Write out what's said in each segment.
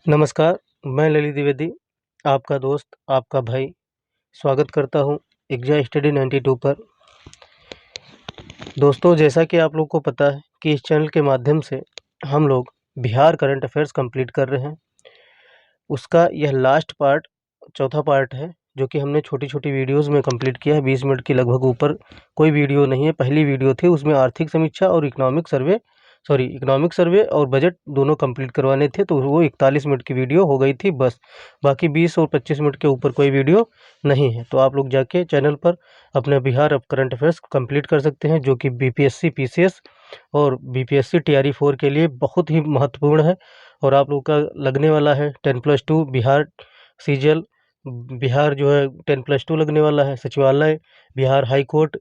नमस्कार, मैं ललित द्विवेदी, आपका दोस्त, आपका भाई, स्वागत करता हूँ एग्जा स्टडी 92 पर। दोस्तों, जैसा कि आप लोग को पता है कि इस चैनल के माध्यम से हम लोग बिहार करंट अफेयर्स कंप्लीट कर रहे हैं। उसका यह लास्ट पार्ट, चौथा पार्ट है, जो कि हमने छोटी-छोटी वीडियोज़ में कंप्लीट किया है। 20 मिनट की लगभग ऊपर कोई वीडियो नहीं है। पहली वीडियो थी, उसमें आर्थिक समीक्षा और इकोनॉमिक सर्वे और बजट दोनों कंप्लीट करवाने थे, तो वो 41 मिनट की वीडियो हो गई थी बस। बाकी 20 और 25 मिनट के ऊपर कोई वीडियो नहीं है। तो आप लोग जाके चैनल पर अपने बिहार करंट अफेयर्स कंप्लीट कर सकते हैं, जो कि बीपीएससी, पीसीएस और बीपीएससी टीआरई 4 के लिए बहुत ही महत्वपूर्ण है। और आप लोग का लगने वाला है 10+2 बिहार सीजीएल, बिहार जो है 10+2 लगने वाला है, सचिवालय, Bihar high court,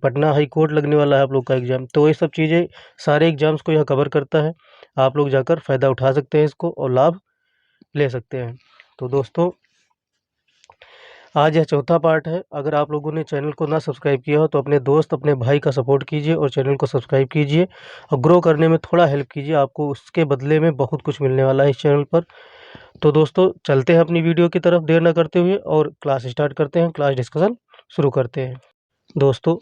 Patna high court लगने वाला है आप लोग का एग्ज़ाम। तो ये सब चीज़ें, सारे एग्ज़ाम्स को यह कवर करता है। आप लोग जाकर फ़ायदा उठा सकते हैं इसको और लाभ ले सकते हैं। तो दोस्तों, आज यह चौथा पार्ट है। अगर आप लोगों ने चैनल को ना सब्सक्राइब किया हो तो अपने दोस्त, अपने भाई का सपोर्ट कीजिए और चैनल को सब्सक्राइब कीजिए और ग्रो करने में थोड़ा हेल्प कीजिए। आपको उसके बदले में बहुत कुछ मिलने वाला है इस चैनल पर। तो दोस्तों, चलते हैं अपनी वीडियो की तरफ देर ना करते हुए और क्लास स्टार्ट करते हैं, क्लास डिस्कशन शुरू करते हैं। दोस्तों,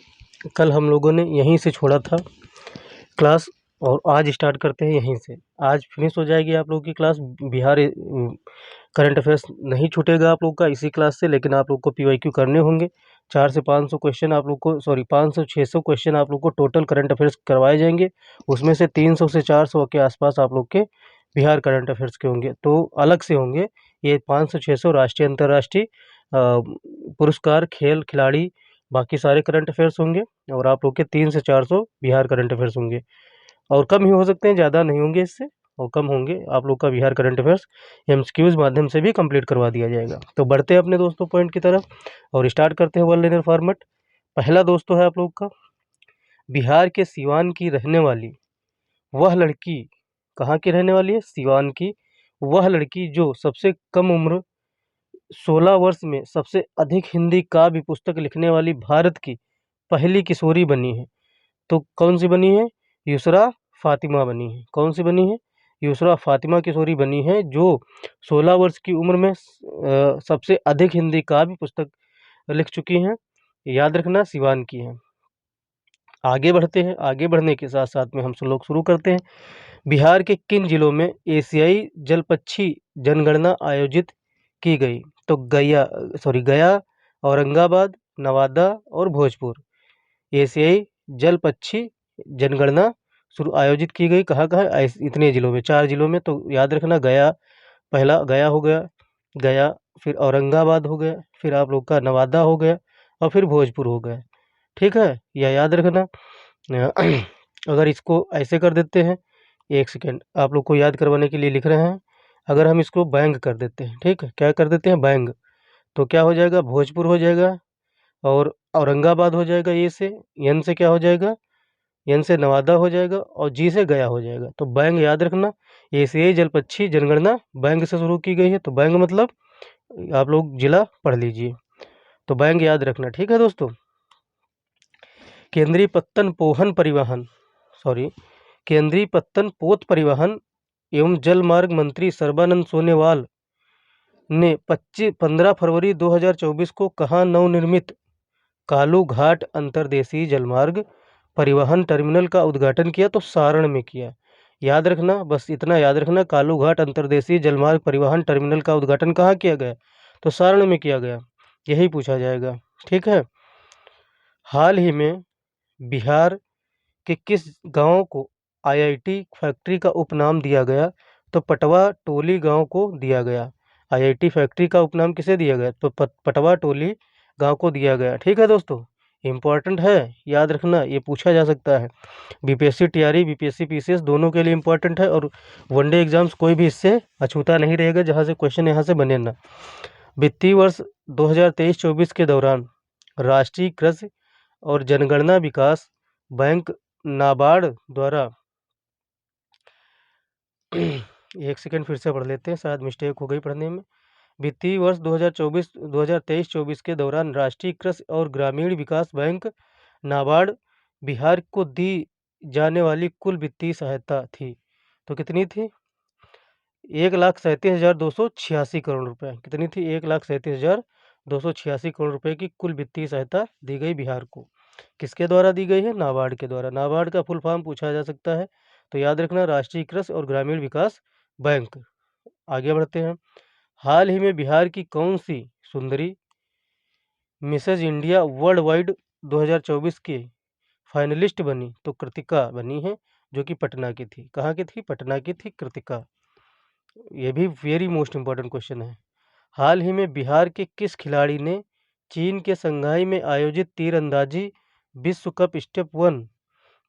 कल हम लोगों ने यहीं से छोड़ा था क्लास और आज स्टार्ट करते हैं यहीं से। आज फिनिश हो जाएगी आप लोगों की क्लास। बिहार करंट अफेयर्स नहीं छूटेगा आप लोग का इसी क्लास से, लेकिन आप लोग को पीवाईक्यू करने होंगे। 4 से 500 क्वेश्चन आप लोग को 500-600 क्वेश्चन आप लोग को टोटल करंट अफेयर्स करवाए जाएंगे। उसमें से 300 से 400 के आसपास आप लोग के बिहार करंट अफेयर्स के होंगे, तो अलग से होंगे। ये 500-600 राष्ट्रीय अंतर्राष्ट्रीय पुरस्कार, खेल खिलाड़ी, बाकी सारे करंट अफेयर्स होंगे। और आप लोग के 300 से 400 बिहार करंट अफेयर्स होंगे, और कम ही हो सकते हैं, ज़्यादा नहीं होंगे इससे, और कम होंगे। आप लोग का बिहार करंट अफेयर्स एमसीक्यूज माध्यम से भी कंप्लीट करवा दिया जाएगा। तो बढ़ते हैं अपने दोस्तों पॉइंट की तरफ और स्टार्ट करते हैं वन लाइनर फॉर्मेट। पहला दोस्तों है आप लोग का, बिहार के सिवान की रहने वाली वह लड़की, कहाँ की रहने वाली है? सिवान की। वह लड़की जो सबसे कम उम्र 16 वर्ष में सबसे अधिक हिंदी काव्य पुस्तक लिखने वाली भारत की पहली किशोरी बनी है। तो कौन सी बनी है? युसरा फातिमा बनी है। कौन सी बनी है? युसरा फातिमा किशोरी बनी है, जो 16 वर्ष की उम्र में सबसे अधिक हिंदी काव्य पुस्तक लिख चुकी हैं। याद रखना, सिवान की हैं। आगे बढ़ते हैं। आगे बढ़ने के साथ साथ में हम सब लोग शुरू करते हैं। बिहार के किन जिलों में एशियाई जलपक्षी जनगणना आयोजित की गई? तो गया, औरंगाबाद, नवादा और भोजपुर। एशियाई जल पक्षी जनगणना शुरू आयोजित की गई कहाँ-कहाँ? इतने जिलों में, 4 जिलों में। तो याद रखना, गया पहला, गया हो गया, गया, फिर औरंगाबाद हो गया, फिर आप लोग का नवादा हो गया और फिर भोजपुर हो गया। ठीक है? यह याद रखना। अगर इसको ऐसे कर देते हैं, एक सेकेंड, आप लोग को याद करवाने के लिए लिख रहे हैं। अगर हम इसको बैंग कर देते हैं, ठीक है? क्या कर देते हैं? बैंग। तो क्या हो जाएगा? भोजपुर हो जाएगा और औरंगाबाद हो जाएगा ए से, एन से क्या हो जाएगा? एन से नवादा हो जाएगा और जी से गया हो जाएगा। तो बैंग याद रखना। एशियाई जलपक्षी जनगणना बैंग से शुरू की गई है, तो बैंग मतलब आप लोग जिला पढ़ लीजिए। तो बैंग याद रखना, ठीक है दोस्तों। केंद्रीय पत्तन पोहन परिवहन सॉरी केंद्रीय पत्तन पोत परिवहन एवं जल मार्ग मंत्री सर्बानंद सोनोवाल ने 15 फरवरी 2024 को कहाँ नवनिर्मित कालू घाट अंतर्देशीय जलमार्ग परिवहन टर्मिनल का उद्घाटन किया? तो सारण में किया। याद रखना, बस इतना याद रखना, कालू घाट अंतर्देशीय जलमार्ग परिवहन टर्मिनल का उद्घाटन कहाँ किया गया? तो सारण में किया गया। यही पूछा जाएगा, ठीक है। हाल ही में बिहार के किस गांव को आईआईटी फैक्ट्री का उपनाम दिया गया? तो पटवा टोली गांव को दिया गया। आईआईटी फैक्ट्री का उपनाम किसे दिया गया? तो पटवा टोली गांव को दिया गया। ठीक है दोस्तों, इम्पोर्टेंट है, याद रखना, ये पूछा जा सकता है। बीपीएससी टीआरई, बीपीएससी पीसीएस दोनों के लिए इम्पोर्टेंट है, और वनडे एग्जाम्स कोई भी इससे अछूता नहीं रहेगा, जहाँ से क्वेश्चन यहाँ से बने ना। वित्तीय वर्ष 2023-24 के दौरान राष्ट्रीय कृषि और जनगणना विकास बैंक नाबार्ड द्वारा एक सेकंड फिर से पढ़ लेते हैं, शायद मिस्टेक हो गई पढ़ने में। वित्तीय वर्ष 2023-24 के दौरान राष्ट्रीय कृषि और ग्रामीण विकास बैंक नाबार्ड बिहार को दी जाने वाली कुल वित्तीय सहायता थी, तो कितनी थी? 1,37,286 करोड़ रुपए। कितनी थी? 1,37,286 करोड़ रुपए की कुल वित्तीय सहायता दी गई बिहार को। किसके द्वारा दी गई है? नाबार्ड के द्वारा। नाबार्ड का फुल फॉर्म पूछा जा सकता है, तो याद रखना राष्ट्रीय कृषि और ग्रामीण विकास बैंक। आगे बढ़ते हैं। हाल ही में बिहार की कौन सी सुंदरी मिसेज इंडिया वर्ल्ड वाइड 2024 की फाइनलिस्ट बनी? तो कृतिका बनी है, जो कि पटना की थी। कहाँ की थी? पटना की थी कृतिका। ये भी वेरी मोस्ट इंपॉर्टेंट क्वेश्चन है। हाल ही में बिहार के किस खिलाड़ी ने चीन के संघाई में आयोजित तीरंदाजी विश्व कप स्टेप 1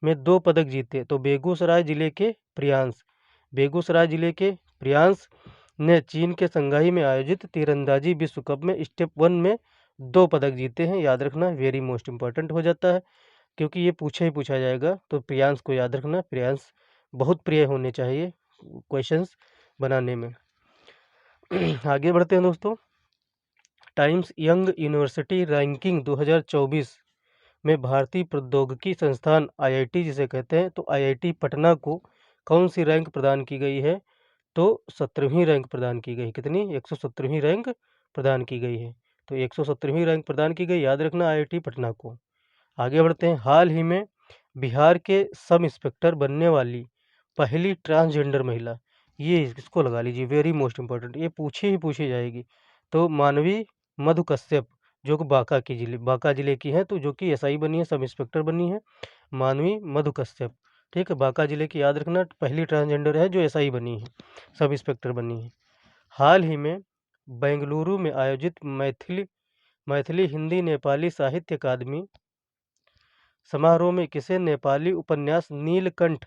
में 2 पदक जीते? तो बेगूसराय जिले के प्रियांश। बेगूसराय जिले के प्रियांश ने चीन के संघाई में आयोजित तीरंदाजी विश्व कप में स्टेप 1 में 2 पदक जीते हैं। याद रखना, वेरी मोस्ट इंपॉर्टेंट हो जाता है, क्योंकि ये पूछा जाएगा। तो प्रियांश को याद रखना। प्रियांश बहुत प्रिय होने चाहिए क्वेश्चंस बनाने में। आगे बढ़ते हैं दोस्तों। टाइम्स यंग यूनिवर्सिटी रैंकिंग 2024 में भारतीय प्रौद्योगिकी संस्थान आईआईटी जिसे कहते हैं, तो आईआईटी पटना को कौन सी रैंक प्रदान की गई है? तो 17वीं रैंक प्रदान की गई। कितनी? 117वीं रैंक प्रदान की गई है। तो 117वीं रैंक प्रदान की गई, याद रखना, आईआईटी पटना को। आगे बढ़ते हैं। हाल ही में बिहार के सब इंस्पेक्टर बनने वाली पहली ट्रांसजेंडर महिला, ये इसको लगा लीजिए, वेरी मोस्ट इंपॉर्टेंट, ये पूछी जाएगी। तो मानवी मधु कश्यप, जो कि बांका जिले की है, तो जो कि एसआई बनी है, सब इंस्पेक्टर बनी है, मानवी मधु कश्यप। ठीक है, बांका जिले की, याद रखना, पहली ट्रांसजेंडर है जो एसआई बनी है, सब इंस्पेक्टर बनी है। हाल ही में बेंगलुरु में आयोजित मैथिली हिंदी नेपाली साहित्य अकादमी समारोह में किसे नेपाली उपन्यास नीलकंठ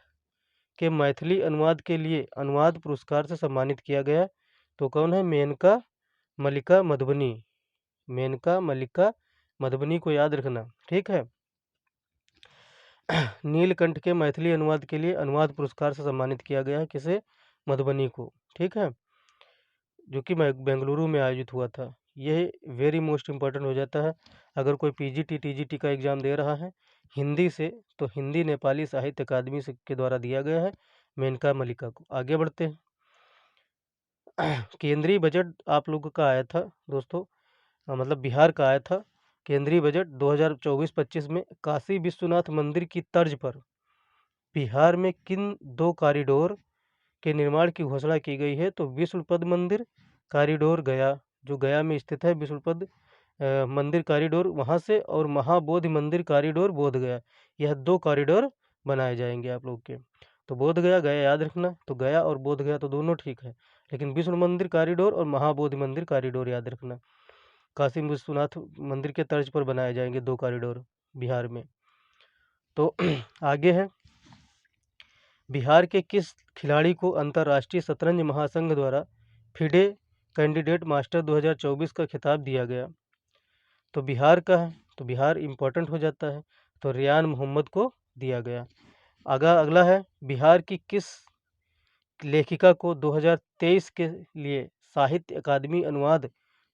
के मैथिली अनुवाद के लिए अनुवाद पुरस्कार से सम्मानित किया गया? तो कौन है? मेनका मल्लिका मधुबनी। मेनका मल्लिका मधुबनी को याद रखना। ठीक है, नीलकंठ के मैथिली अनुवाद के लिए अनुवाद पुरस्कार से सम्मानित किया गया है। किसे? मधुबनी को। ठीक है, जो कि बेंगलुरु में आयोजित हुआ था। यह वेरी मोस्ट इंपॉर्टेंट हो जाता है अगर कोई पीजीटी टीजीटी का एग्जाम दे रहा है हिंदी से, तो हिंदी नेपाली साहित्य अकादमी के द्वारा दिया गया है मेनका मल्लिका को। आगे बढ़ते हैं। केंद्रीय बजट आप लोगों का आया था दोस्तों, मतलब बिहार का आया था। केंद्रीय बजट 2024-25 में काशी विश्वनाथ मंदिर की तर्ज पर बिहार में किन 2 कॉरिडोर के निर्माण की घोषणा की गई है? तो विष्णुपद मंदिर कॉरिडोर गया, जो गया में स्थित है, विष्णुपद मंदिर कॉरिडोर वहाँ से, और महाबोधि मंदिर कॉरिडोर बोध गया। यह 2 कॉरिडोर बनाए जाएंगे आप लोग के। तो बोध गया गया याद रखना, तो गया और बोध गया तो दोनों ठीक है, लेकिन विष्णु मंदिर कॉरिडोर और महाबोधि मंदिर कॉरिडोर याद रखना। काशी विश्वनाथ मंदिर के तर्ज पर बनाए जाएंगे 2 कॉरिडोर बिहार में। तो आगे है, बिहार के किस खिलाड़ी को अंतर्राष्ट्रीय शतरंज महासंघ द्वारा फिडे कैंडिडेट मास्टर 2024 का खिताब दिया गया? तो बिहार का है, तो बिहार इंपॉर्टेंट हो जाता है, तो रियान मोहम्मद को दिया गया। अगला है, बिहार की किस लेखिका को 2023 के लिए साहित्य अकादमी अनुवाद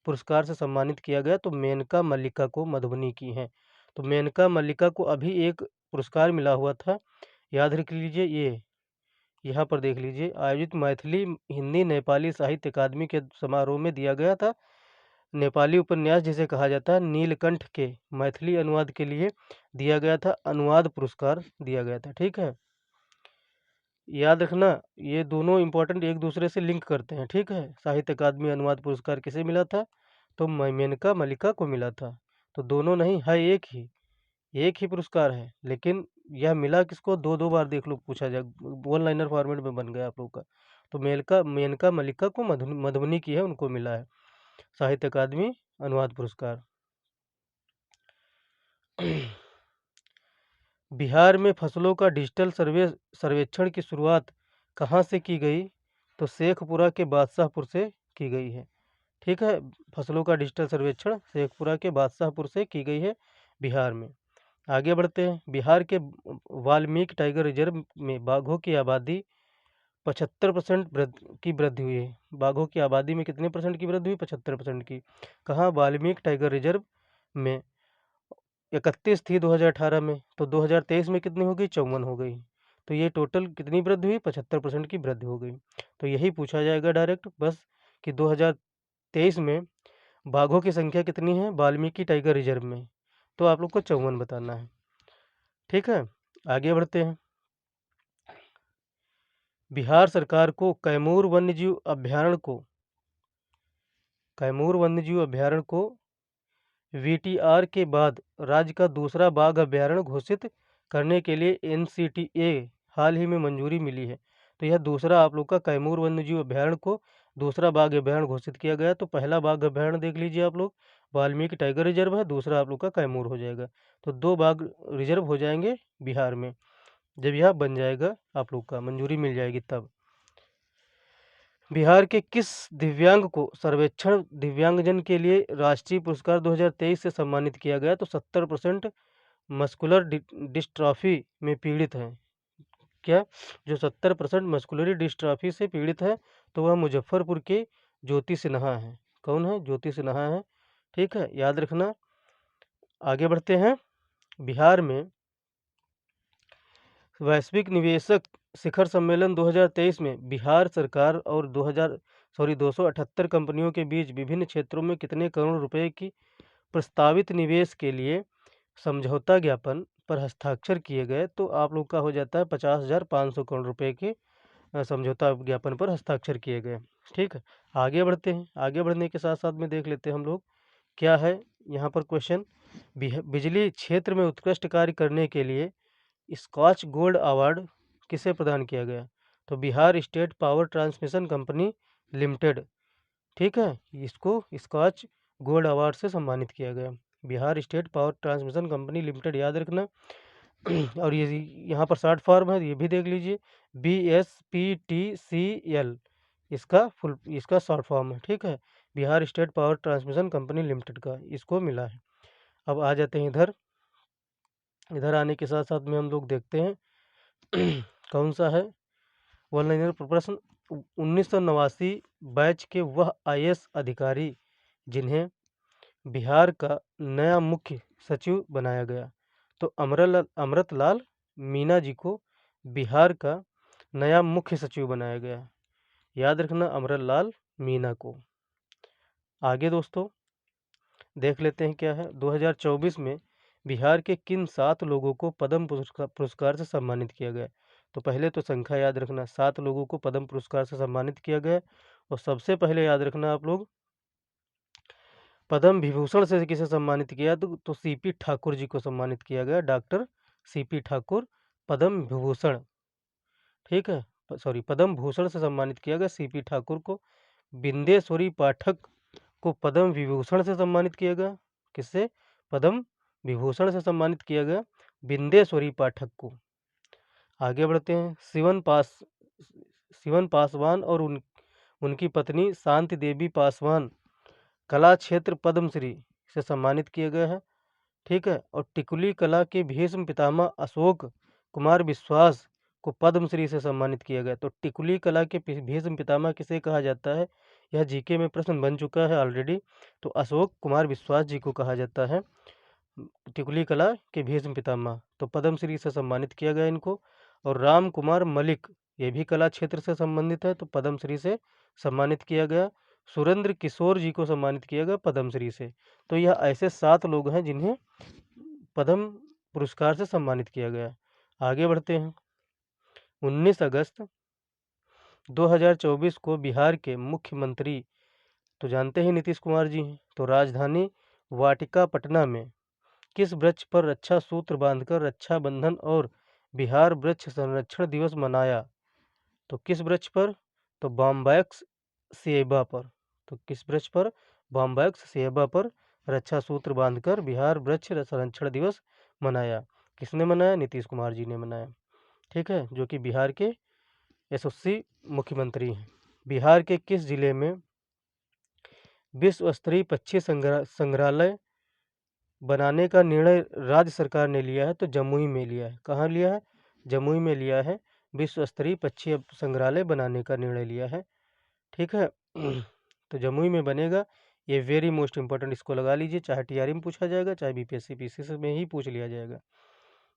पुरस्कार से सम्मानित किया गया? तो मेनका मल्लिका को, मधुबनी की हैं। तो मेनका मल्लिका को अभी एक पुरस्कार मिला हुआ था, याद रख लीजिए, ये यहाँ पर देख लीजिए, आयोजित मैथिली हिंदी नेपाली साहित्य अकादमी के समारोह में दिया गया था। नेपाली उपन्यास जिसे कहा जाता है नीलकंठ के मैथिली अनुवाद के लिए दिया गया था, अनुवाद पुरस्कार दिया गया था। ठीक है, याद रखना, ये दोनों इंपॉर्टेंट एक दूसरे से लिंक करते हैं। ठीक है, साहित्य अकादमी अनुवाद पुरस्कार किसे मिला था? तो मेनका मल्लिका को मिला था। तो दोनों नहीं है, एक ही पुरस्कार है, लेकिन यह मिला किसको? 2 बार देख लो, पूछा जाए, वन लाइनर फॉर्मेट में बन गया आप लोग का। तो मेनका मल्लिका को मधुबनी की है, उनको मिला है साहित्य अकादमी अनुवाद पुरस्कार। बिहार में फसलों का डिजिटल सर्वेक्षण की शुरुआत कहाँ से की गई? तो शेखपुरा के बादशाहपुर से की गई है। ठीक है, फसलों का डिजिटल सर्वेक्षण शेखपुरा के बादशाहपुर से की गई है बिहार में। आगे बढ़ते हैं। बिहार के वाल्मीकि टाइगर रिजर्व में बाघों की आबादी 75% की वृद्धि हुई है। बाघों की आबादी में कितने परसेंट की वृद्धि हुई? 75% की। कहाँ? वाल्मीकि टाइगर रिजर्व में। 31 थी 2018 में, तो 2023 में कितनी हो गई? 54 हो गई। तो ये टोटल कितनी वृद्धि हुई, 75% की वृद्धि हो गई। तो यही पूछा जाएगा डायरेक्ट बस कि 2023 में बाघों की संख्या कितनी है वाल्मीकि टाइगर रिजर्व में, तो आप लोग को 54 बताना है। ठीक है, आगे बढ़ते हैं। बिहार सरकार को कैमूर वन्यजीव अभयारण्य को वीटीआर के बाद राज्य का दूसरा बाघ अभयारण्य घोषित करने के लिए एनसीटीए हाल ही में मंजूरी मिली है। तो यह दूसरा आप लोग का कैमूर वन्यजीव अभयारण्य को दूसरा बाघ अभयारण्य घोषित किया गया। तो पहला बाघ अभयारण्य देख लीजिए आप लोग, वाल्मीकि टाइगर रिजर्व है, दूसरा आप लोग का कैमूर हो जाएगा। तो 2 बाघ रिजर्व हो जाएंगे बिहार में, जब यह बन जाएगा आप लोग का मंजूरी मिल जाएगी तब। बिहार के किस दिव्यांग को सर्वेक्षण दिव्यांगजन के लिए राष्ट्रीय पुरस्कार 2023 से सम्मानित किया गया? तो 70% मस्कुलर डिस्ट्रॉफी में पीड़ित हैं। क्या? जो 70% मस्कुलरी डिस्ट्रॉफी से पीड़ित है, तो वह मुजफ्फरपुर के ज्योति सिन्हा हैं। कौन है? ज्योति सिन्हा है। ठीक है, याद रखना। आगे बढ़ते हैं। बिहार में वैश्विक निवेशक शिखर सम्मेलन 2023 में बिहार सरकार और 278 कंपनियों के बीच विभिन्न क्षेत्रों में कितने करोड़ रुपए की प्रस्तावित निवेश के लिए समझौता ज्ञापन पर हस्ताक्षर किए गए? तो आप लोग का हो जाता है 50,500 करोड़ रुपए के समझौता ज्ञापन पर हस्ताक्षर किए गए। ठीक है, आगे बढ़ते हैं। आगे बढ़ने के साथ साथ में देख लेते हैं हम लोग क्या है यहाँ पर क्वेश्चन। बिजली क्षेत्र में उत्कृष्ट कार्य करने के लिए स्कॉच गोल्ड अवार्ड किसे प्रदान किया गया? तो Bihar state power transmission company limited, ठीक है, इसको स्कॉच गोल्ड अवार्ड से सम्मानित किया गया। Bihar state power transmission company limited, याद रखना। और ये यहाँ पर शॉर्ट फॉर्म है, ये भी देख लीजिए, BSPTCL इसका शॉर्ट फॉर्म है। ठीक है, Bihar state power transmission company limited का इसको मिला है। अब आ जाते हैं इधर आने के साथ साथ में हम लोग देखते हैं कौन सा है वन लाइनर प्रश्न। 1989 बैच के वह IAS अधिकारी जिन्हें बिहार का नया मुख्य सचिव बनाया गया, तो अमृतलाल मीना जी को बिहार का नया मुख्य सचिव बनाया गया। याद रखना, अमृतलाल मीना को। आगे दोस्तों देख लेते हैं क्या है। 2024 में बिहार के किन 7 लोगों को पद्म पुरस्कार से सम्मानित किया गया? तो पहले तो संख्या याद रखना, 7 लोगों को पद्म पुरस्कार से सम्मानित किया गया। और सबसे पहले याद रखना आप लोग, पद्म विभूषण से किसे सम्मानित किया? तो CP ठाकुर जी को सम्मानित किया गया। डॉक्टर CP ठाकुर पद्म विभूषण, ठीक है, सॉरी, पद्म भूषण से सम्मानित किया गया CP ठाकुर को। बिंदेश्वरी पाठक को पद्म विभूषण से सम्मानित किया गया। किससे? पद्म विभूषण से सम्मानित किया गया बिंदेश्वरी पाठक को। आगे बढ़ते हैं। शिवन पासवान और उनकी पत्नी शांति देवी पासवान कला क्षेत्र पद्मश्री से सम्मानित किए गए हैं। ठीक है, और टिकुली कला के भीष्म पितामह अशोक कुमार विश्वास को पद्मश्री से सम्मानित किया गया। तो टिकुली कला के भीष्म पितामह किसे कहा जाता है? यह जीके में प्रश्न बन चुका है ऑलरेडी। तो अशोक कुमार विश्वास जी को कहा जाता है टिकुली कला के भीष्म पितामह, तो पद्मश्री से सम्मानित किया गया इनको। और राम कुमार मलिक, ये भी कला क्षेत्र से संबंधित है, तो पद्मश्री से सम्मानित किया गया। सुरेंद्र किशोर जी को सम्मानित किया गया पद्मश्री से। तो यह ऐसे 7 लोग हैं जिन्हें पद्म पुरस्कार से सम्मानित किया गया। आगे बढ़ते हैं। 19 अगस्त 2024 को बिहार के मुख्यमंत्री तो जानते ही नीतीश कुमार जी हैं, तो राजधानी वाटिका पटना में किस वृक्ष पर रक्षा सूत्र बांधकर रक्षाबंधन और बिहार वृक्ष संरक्षण दिवस मनाया? तो किस वृक्ष पर? तो बॉम्बैक्स सेबा पर। तो किस वृक्ष पर? बॉम्बैक्स सेबा पर रक्षा सूत्र बांधकर बिहार वृक्ष संरक्षण दिवस मनाया। किसने मनाया? नीतीश कुमार जी ने मनाया। ठीक है, जो कि बिहार के यशस्वी मुख्यमंत्री हैं। बिहार के किस जिले में विश्व स्तरीय पक्षी संग्रहालय बनाने का निर्णय राज्य सरकार ने लिया है? तो जमुई में लिया है। कहाँ लिया है? जमुई में लिया है। विश्व स्तरीय पक्षी संग्रहालय बनाने का निर्णय लिया है। ठीक है, तो जमुई में बनेगा। ये वेरी मोस्ट इंपॉर्टेंट, इसको लगा लीजिए, चाहे TRE में पूछा जाएगा, चाहे BPSC PCC में ही पूछ लिया जाएगा।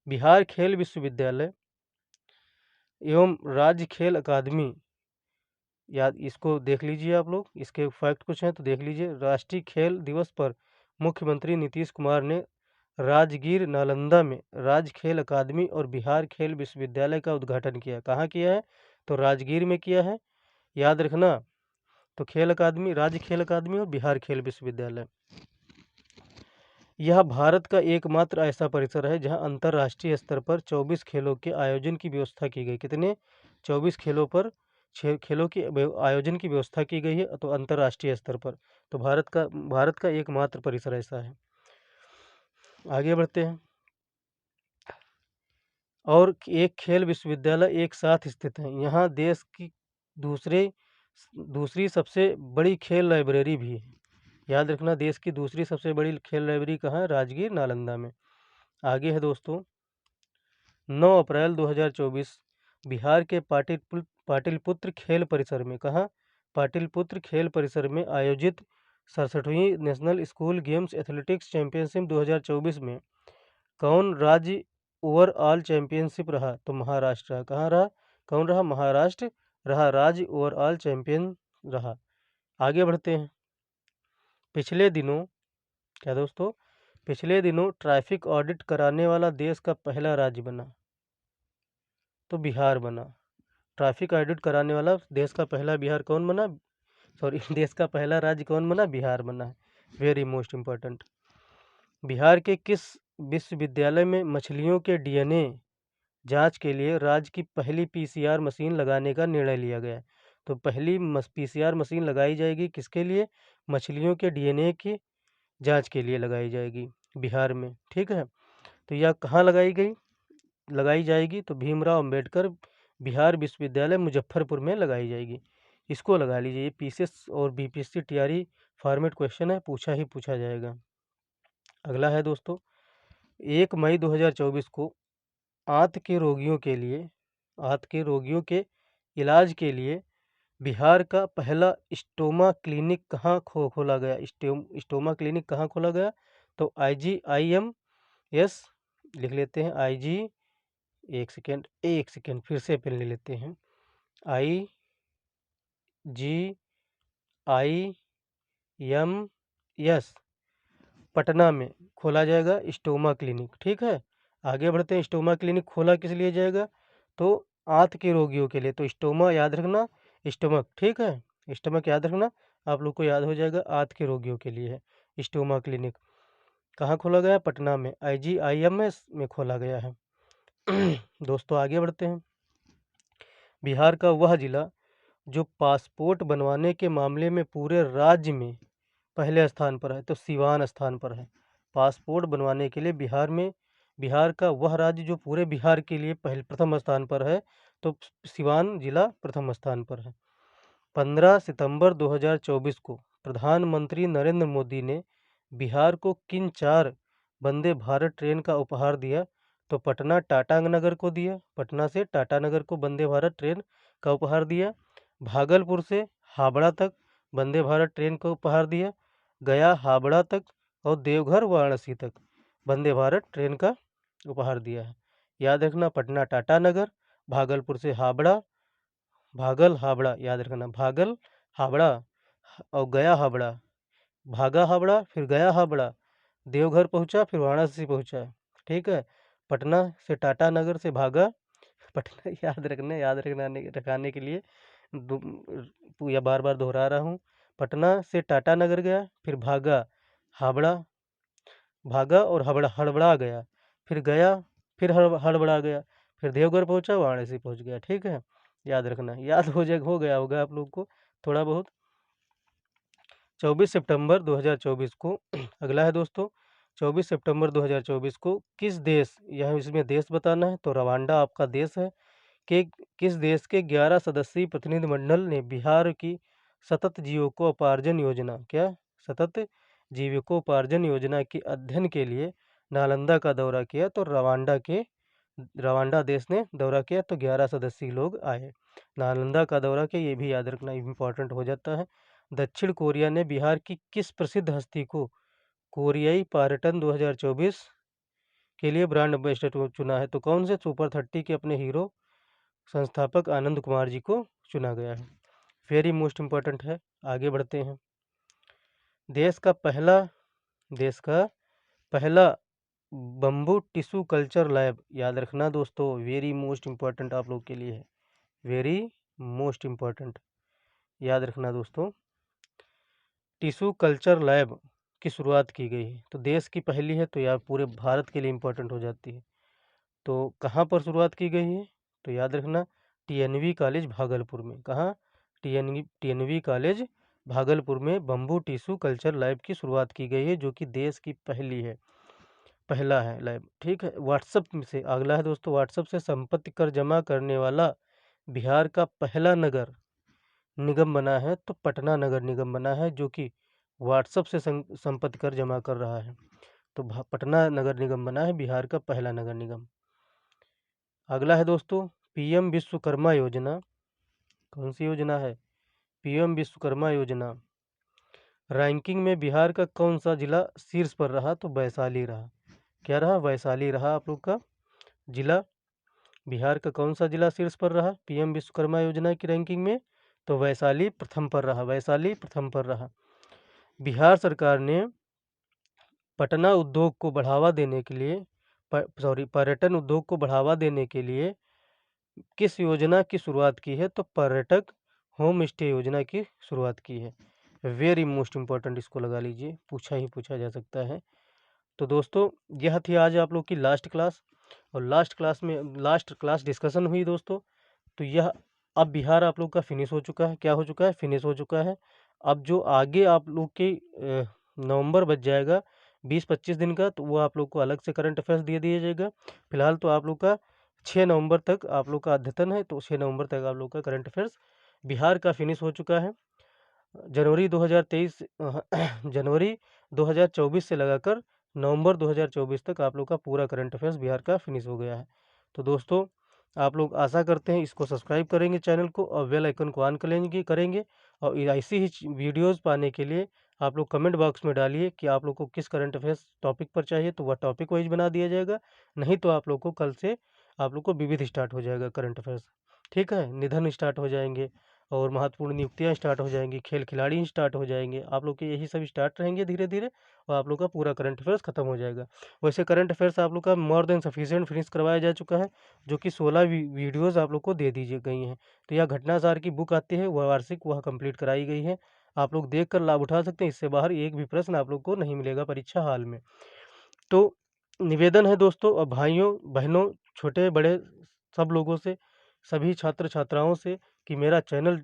बिहार खेल विश्वविद्यालय एवं राज्य खेल अकादमी, याद इसको देख लीजिए आप लोग, इसके फैक्ट कुछ हैं तो देख लीजिए। राष्ट्रीय खेल दिवस पर मुख्यमंत्री नीतीश कुमार ने राजगीर नालंदा में राज्य खेल अकादमी और बिहार खेल विश्वविद्यालय का उद्घाटन किया। कहाँ किया है? तो राजगीर में किया है, याद रखना। तो खेल अकादमी, राज्य खेल अकादमी और बिहार खेल विश्वविद्यालय। यह भारत का एकमात्र ऐसा परिसर है जहां अंतर्राष्ट्रीय स्तर पर 24 खेलों के आयोजन की व्यवस्था की गई। कितने? 24 खेलों पर 6 खेलों के आयोजन की व्यवस्था की गई है, तो अंतर्राष्ट्रीय स्तर पर। तो भारत का एकमात्र परिसर ऐसा है। आगे बढ़ते हैं। और एक खेल विश्वविद्यालय एक साथ स्थित है। यहाँ देश की दूसरी सबसे बड़ी खेल लाइब्रेरी भी है। याद रखना, देश की दूसरी सबसे बड़ी खेल लाइब्रेरी कहाँ है? राजगीर नालंदा में। आगे है दोस्तों, 9 अप्रैल 2024 बिहार के पाटिलपुत्र खेल परिसर में, कहाँ? पाटिलपुत्र खेल परिसर में आयोजित 67वीं national school games athletics championship 2024 में कौन राज्य ओवरऑल चैंपियनशिप रहा? तो महाराष्ट्र। कहाँ रहा? कौन रहा? महाराष्ट्र रहा राज्य ओवरऑल चैंपियन रहा। आगे बढ़ते हैं। पिछले दिनों, क्या दोस्तों? पिछले दिनों ट्रैफिक ऑडिट कराने वाला देश का पहला राज्य बना, तो बिहार बना। ट्रैफिक ऑडिट कराने वाला देश का पहला बिहार कौन बना? सॉरी, देश का पहला राज्य कौन बना? बिहार बना है। Very most important. बिहार के किस विश्वविद्यालय में मछलियों के डीएनए जांच के लिए राज्य की पहली पीसीआर मशीन लगाने का निर्णय लिया गया? तो पहली पीसीआर मशीन लगाई जाएगी किसके लिए? मछलियों के डीएनए की जांच के लिए लगाई जाएगी बिहार में। ठीक है, तो यह कहाँ लगाई जाएगी? तो भीमराव अंबेडकर बिहार विश्वविद्यालय मुजफ्फरपुर में लगाई जाएगी। इसको लगा लीजिए, ये पीसीएस और बीपीएससी टीआरई फॉर्मेट क्वेश्चन है, पूछा जाएगा। अगला है दोस्तों, 1 मई 2024 को आंत के रोगियों के इलाज के लिए बिहार का पहला स्टोमा क्लिनिक कहाँ खोला गया? स्टोमा क्लिनिक कहाँ खोला गया? तो IGIMS लिख लेते हैं। एक सेकेंड फिर से पेन ले लेते हैं। IGIMS पटना में खोला जाएगा स्टोमा क्लिनिक। ठीक है, आगे बढ़ते हैं। स्टोमा क्लिनिक खोला किस लिए जाएगा? तो आंत के रोगियों के लिए। तो स्टोमा याद रखना, स्टमक। ठीक है, स्टमक याद रखना, आप लोग को याद हो जाएगा। आंत के रोगियों के लिए है स्टोमा क्लिनिक। कहाँ खोला गया? पटना में IGIMS में खोला गया है। दोस्तों आगे बढ़ते हैं। बिहार का वह जिला जो पासपोर्ट बनवाने के मामले में पूरे राज्य में पहले स्थान पर है, तो सिवान स्थान पर है। पासपोर्ट बनवाने के लिए बिहार का वह राज्य जो पूरे बिहार के लिए प्रथम स्थान पर है, तो सिवान जिला प्रथम स्थान पर है। 15 सितंबर 2024 को प्रधानमंत्री नरेंद्र मोदी ने बिहार को किन 4 वंदे भारत ट्रेन का उपहार दिया? तो पटना टाटानगर को दिया, पटना से टाटानगर को वंदे भारत ट्रेन का उपहार दिया। भागलपुर से हावड़ा तक वंदे भारत ट्रेन को उपहार दिया। गया हावड़ा तक और देवघर वाराणसी तक वंदे भारत ट्रेन का उपहार दिया है। याद रखना, पटना टाटानगर, भागलपुर से हावड़ा, हावड़ा याद रखना, भागल हावड़ा और गया हावड़ा, भागा हावड़ा फिर गया हावड़ा, देवघर पहुंचा फिर वाराणसी पहुंचा। ठीक है, पटना से टाटानगर से भागा, पटना याद रखाने के लिए या बार बार दोहरा रहा हूँ। पटना से टाटानगर गया, फिर भागा और हड़बड़ा गया, फिर गया, फिर हड़बड़ा गया, फिर देवघर पहुंचा, वाराणसी पहुंच गया। ठीक है, याद रखना, याद हो गया होगा आप लोग को थोड़ा बहुत। 24 सितंबर 2024 को अगला है दोस्तों, 24 सितंबर 2024 को किस देश, यह इसमें देश बताना है, तो रवांडा आपका देश है, कि किस देश के 11 सदस्यीय प्रतिनिधिमंडल ने बिहार की सतत जीविकोपार्जन योजना सतत जीविकोपार्जन योजना के अध्ययन के लिए नालंदा का दौरा किया? तो रवांडा देश ने दौरा किया, तो 11 सदस्यीय लोग आए, नालंदा का दौरा किया। ये भी याद रखना इम्पोर्टेंट हो जाता है। दक्षिण कोरिया ने बिहार की किस प्रसिद्ध हस्ती को कोरियाई पर्यटन 2024 के लिए ब्रांड एम्बेसडर चुना है? तो कौन से सुपर 30 के अपने हीरो संस्थापक आनंद कुमार जी को चुना गया है। वेरी मोस्ट इम्पोर्टेंट है। आगे बढ़ते हैं। देश का पहला बम्बू टिश्यू कल्चर लैब, याद रखना दोस्तों, वेरी मोस्ट इम्पोर्टेंट आप लोग के लिए है, वेरी मोस्ट इम्पोर्टेंट, याद रखना दोस्तों। टिश्यू कल्चर लैब की शुरुआत की गई है, तो देश की पहली है तो यार पूरे भारत के लिए इम्पोर्टेंट हो जाती है। तो कहाँ पर शुरुआत की गई है, तो याद रखना टीएनवी कॉलेज भागलपुर में। कहाँ? टीएनवी कॉलेज भागलपुर में बम्बू टिश्यू कल्चर लैब की शुरुआत की गई है, जो कि देश की पहली है, पहला है लैब। ठीक है। व्हाट्सएप से अगला है दोस्तों, व्हाट्सएप से संपत्ति कर जमा करने वाला बिहार का पहला नगर निगम बना है, तो पटना नगर निगम बना है, जो कि व्हाट्सएप से संपत्ति कर जमा कर रहा है। तो पटना नगर निगम बना है बिहार का पहला नगर निगम। अगला है दोस्तों पीएम विश्वकर्मा योजना। कौन सी योजना है? पीएम विश्वकर्मा योजना। रैंकिंग में बिहार का कौन सा जिला शीर्ष पर रहा? तो वैशाली रहा। क्या रहा? वैशाली रहा आप लोग का जिला। बिहार का कौन सा जिला शीर्ष पर रहा पीएम विश्वकर्मा योजना की रैंकिंग में? तो वैशाली प्रथम पर रहा, वैशाली प्रथम पर रहा। बिहार सरकार ने पटना उद्योग को बढ़ावा देने के लिए पर्यटन उद्योग को बढ़ावा देने के लिए किस योजना की शुरुआत की है? तो पर्यटक होम स्टे योजना की शुरुआत की है। वेरी मोस्ट इम्पोर्टेंट, इसको लगा लीजिए, पूछा जा सकता है। तो दोस्तों यह थी आज आप लोग की लास्ट क्लास, और लास्ट क्लास डिस्कशन हुई दोस्तों। तो यह अब बिहार आप लोग का फिनिश हो चुका है। क्या हो चुका है? फिनिश हो चुका है। अब जो आगे आप लोग के नवंबर बच जाएगा 20-25 दिन का, तो वो आप लोग को अलग से करंट अफेयर्स दिया जाएगा। फिलहाल तो आप लोग का 6 नवंबर तक आप लोग का अद्यतन है, तो 6 नवंबर तक आप लोग का करंट अफेयर्स बिहार का फिनिश हो चुका है। जनवरी 2024 से लगाकर नवंबर 2024 तक आप लोग का पूरा करंट अफेयर्स बिहार का फिनिश हो गया है। तो दोस्तों आप लोग आशा करते हैं इसको सब्सक्राइब करेंगे चैनल को, और बेल आइकन को ऑन करेंगे। और ऐसी ही वीडियोस पाने के लिए आप लोग कमेंट बॉक्स में डालिए कि आप लोग को किस करंट अफेयर्स टॉपिक पर चाहिए, तो वह टॉपिक वाइज बना दिया जाएगा। नहीं तो आप लोग को कल से आप लोग को विविध स्टार्ट हो जाएगा करंट अफेयर्स। ठीक है। निधन स्टार्ट हो जाएंगे, और महत्वपूर्ण नियुक्तियां स्टार्ट हो जाएंगी, खेल खिलाड़ी स्टार्ट हो जाएंगे, आप लोग के यही सब स्टार्ट रहेंगे धीरे धीरे, और आप लोग का पूरा करंट अफेयर्स खत्म हो जाएगा। वैसे करंट अफेयर्स आप लोग का मोर देन सफिशिएंट फिनिश करवाया जा चुका है, जो कि 16 वीडियोज़ आप लोग को दे दी गई हैं। तो यह घटनासार की बुक आती है, वह वार्षिक, वह कंप्लीट कराई गई है। आप लोग देख कर लाभ उठा सकते हैं। इससे बाहर एक भी प्रश्न आप लोग को नहीं मिलेगा परीक्षा हाल में। तो निवेदन है दोस्तों, और भाइयों बहनों, छोटे बड़े सब लोगों से, सभी छात्र छात्राओं से, कि मेरा चैनल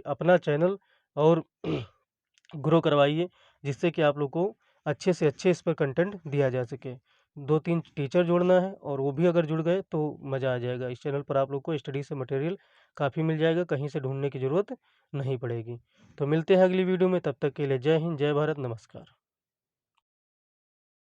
अपना चैनल और ग्रो करवाइए, जिससे कि आप लोग को अच्छे से अच्छे इस पर कंटेंट दिया जा सके। 2-3 टीचर जोड़ना है, और वो भी अगर जुड़ गए तो मज़ा आ जाएगा। इस चैनल पर आप लोग को स्टडी से मटेरियल काफ़ी मिल जाएगा, कहीं से ढूंढने की ज़रूरत नहीं पड़ेगी। तो मिलते हैं अगली वीडियो में, तब तक के लिए जय हिंद, जय भारत, नमस्कार।